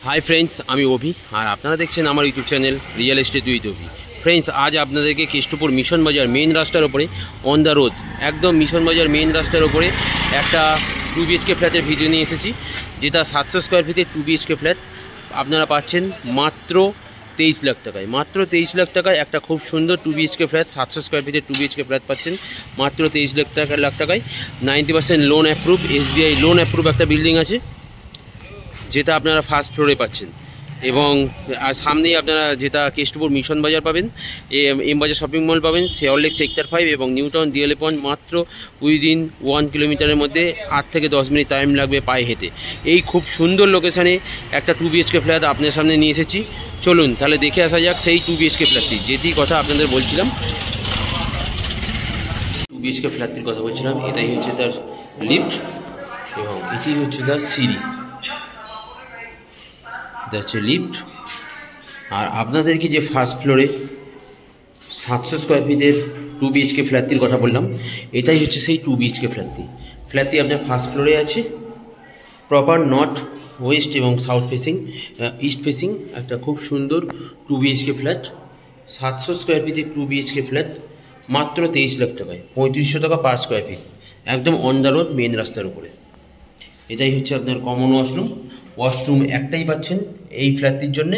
Hi friends आमी अभि और आपनारा देखছেন আমার YouTube channel real estate with अभि। फ्रेंड्स आज आपनादेरके केष्टपुर मिशन बाजार मेन रास्तार ओपरे ऑन द रोड एकदम मिशन बाजार मेन रास्तार ओपरे একটা 2 BHK फ्लैटेर भिडियो निये एसेछि जेटा 700 स्क्वायर फिटेर 2 BHK फ्लैट आपनारा पाচ্ছেন মাত্র 23 लाख টাকায়। মাত্র 23 लाख টাকায় একটা খুব সুন্দর 2 BHK फ्लैट 700 स्क्वायर फिटेर 2 BHK फ्लैट পাচ্ছেন মাত্র 23 लाख টাকায়। 90% loan approve SBI loan approve একটা বিল্ডিং আছে যেটা আপনারা ফার্স্ট ফ্লোরে পাচ্ছেন এবং আর সামনেই আপনারা যেটা কেষ্টপুর মিশন বাজার পাবেন, এম বাজার শপিং মল পাবেন, শেয়ারলেক সেক্টর 5 এবং নিউ টাউন ডিএলএ পয়েন্ট মাত্র উইদিন 1 কিলোমিটারের মধ্যে 8 থেকে 10 মিনিট টাইম লাগবে পায়ে হেঁটে। এই খুব সুন্দর লোকেশানে একটা 2 BHK ফ্ল্যাট আপনার সামনে নিয়ে এসেছি। চলুন তাহলে দেখে আসা যাক সেই 2 BHK ফ্ল্যাটটি, যেটি কথা আপনাদের বলছিলাম। 2 BHK ফ্ল্যাটটির কথা বলছিলাম, এটাই হচ্ছে তার লিফট এবং এটি হচ্ছে তার সিঁড়ি। হচ্ছে লিফট। আর আপনাদেরকে যে ফার্স্ট ফ্লোরে 700 স্কোয়ার ফিটের 2 BHK ফ্ল্যাটটির কথা বললাম, এটাই হচ্ছে সেই 2 BHK ফ্ল্যাটটি আপনার ফার্স্ট ফ্লোরে আছে। প্রপার নর্থ ওয়েস্ট এবং সাউথ ফেসিং ইস্ট ফেসিং একটা খুব সুন্দর 2 BHK ফ্ল্যাট। 700 স্কোয়ার ফিটের 2 BHK ফ্ল্যাট মাত্র 23 লাখ টাকায়, 3500 টাকা পার স্কোয়ার ফিট, একদম অন দ্য রোড মেন রাস্তার উপরে। এটাই হচ্ছে আপনার কমন ওয়াশরুম একটাই পাচ্ছেন এই ফ্ল্যাটটির জন্য,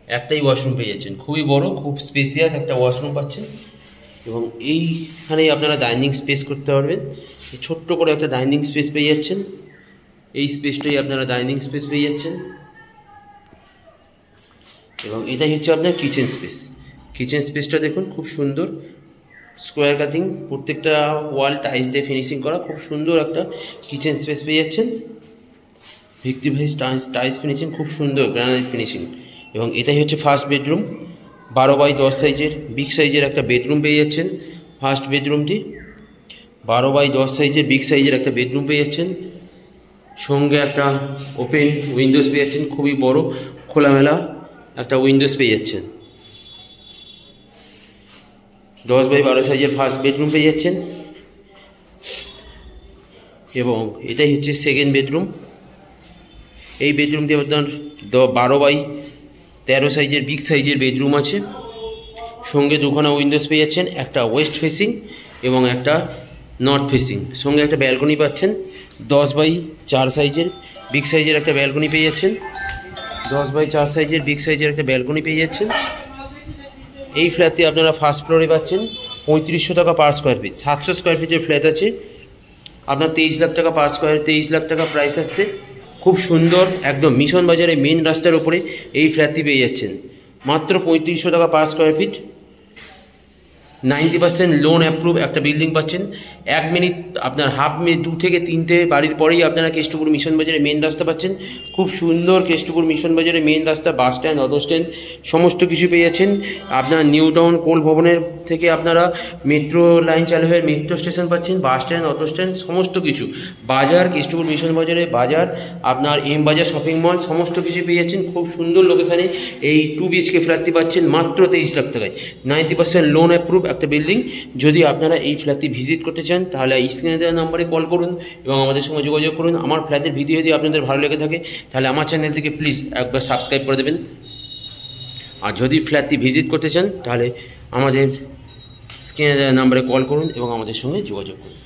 একটাই ওয়াশরুম পেয়ে যাচ্ছেন, খুবই বড় খুব স্পেসিয়াস একটা ওয়াশরুম পাচ্ছেন। এবং এইখানেই আপনারা ডাইনিং স্পেস করতে পারবেন, ছোট্ট করে একটা ডাইনিং স্পেস পেয়ে যাচ্ছেন। এই স্পেসটাই আপনারা ডাইনিং স্পেস পেয়ে যাচ্ছেন এবং এটাই হচ্ছে আপনার কিচেন স্পেসটা দেখুন খুব সুন্দর স্কোয়ার কাটিং, প্রত্যেকটা ওয়াল টাইলস দিয়ে ফিনিশিং করা, খুব সুন্দর একটা কিচেন স্পেস পেয়ে যাচ্ছেন। ভিক্টিভাইজ টাইলস ফিনিশিং, খুব সুন্দর গ্রানাইট ফিনিশিং। এবং এটাই হচ্ছে ফার্স্ট বেডরুম, 12x10 সাইজের বিগ সাইজের একটা বেডরুম পেয়ে যাচ্ছেন। ফার্স্ট বেডরুমটি 12x10 সাইজের বিগ সাইজের একটা বেডরুম পেয়ে যাচ্ছেন, সঙ্গে একটা ওপেন উইন্ডোজ পেয়ে যাচ্ছেন, খুবই বড় খোলামেলা একটা উইন্ডোজ পেয়ে যাচ্ছেন। 10x12 সাইজের ফার্স্ট বেডরুম পেয়ে যাচ্ছেন এবং এটাই হচ্ছে সেকেন্ড বেডরুম। এই বেডরুমটি আপনার 12x13 সাইজের বিগ সাইজের বেডরুম আছে, সঙ্গে দুখানা উইন্ডোজ পেয়ে যাচ্ছেন, একটা ওয়েস্ট ফেসিং এবং একটা নর্থ ফেসিং, সঙ্গে একটা ব্যালকনি পাচ্ছেন। 10x4 সাইজের বিগ সাইজের একটা ব্যালকনি পেয়ে যাচ্ছেন, 10x4 সাইজের বিগ সাইজের একটা ব্যালকনি পেয়ে যাচ্ছেন। এই ফ্ল্যাটটি আপনারা ফার্স্ট ফ্লোরে পাচ্ছেন 3500 টাকা পার স্কোয়ার ফিট। 700 স্কোয়ার ফিটের ফ্ল্যাট আছে আপনার 23 লাখ টাকা পার স্কোয়ার, 23 লাখ টাকা প্রাইস আসছে। খুব সুন্দর একদম মিশন বাজারে মেন রাস্তার ওপরে এই ফ্ল্যাটটি পেয়ে যাচ্ছেন মাত্র 3500 টাকা per square feet. 90% loan approve একটা বিল্ডিং পাচ্ছেন। 1 মিনিট আপনার হাফ মিনিট 2 থেকে 3টে বাড়ির পরেই আপনারা কেষ্টপুর মিশন বাজারে মেন রাস্তা পাচ্ছেন। খুব সুন্দর কেষ্টপুর মিশন বাজারে মেন রাস্তা, বাস স্ট্যান্ড, অটো স্ট্যান্ড সমস্ত কিছু পেয়ে যাচ্ছেন। আপনার নিউ টাউন কোল ভবনের থেকে আপনারা মেট্রো লাইন চালু হয়ে মেট্রো স্টেশন পাচ্ছেন, বাস স্ট্যান্ড, অটো স্ট্যান্ড সমস্ত কিছু, বাজার কেষ্টপুর মিশন বাজারে বাজার, আপনার এম বাজার শপিং মল সমস্ত কিছু পেয়ে যাচ্ছেন। খুব সুন্দর লোকেশানে এই 2 BHK ফ্ল্যাটটি পাচ্ছেন মাত্র 23 লাখ টাকায়। 90% লোন অ্যাপ্রুভ একটা বিল্ডিং। যদি আপনারা এই ফ্ল্যাটটি ভিজিট করতে চান তাহলে স্ক্রিনে দেওয়া নাম্বারে কল করুন এবং আমাদের সঙ্গে যোগাযোগ করুন। আমার ফ্ল্যাটের ভিডিও যদি আপনাদের ভালো লেগে থাকে তাহলে আমার চ্যানেলটিকে প্লিজ একবার সাবস্ক্রাইব করে দেবেন। আর যদি ফ্ল্যাটটি ভিজিট করতে চান তাহলে আমাদের স্ক্রিনে দেওয়া নাম্বারে কল করুন এবং আমাদের সঙ্গে যোগাযোগ করুন।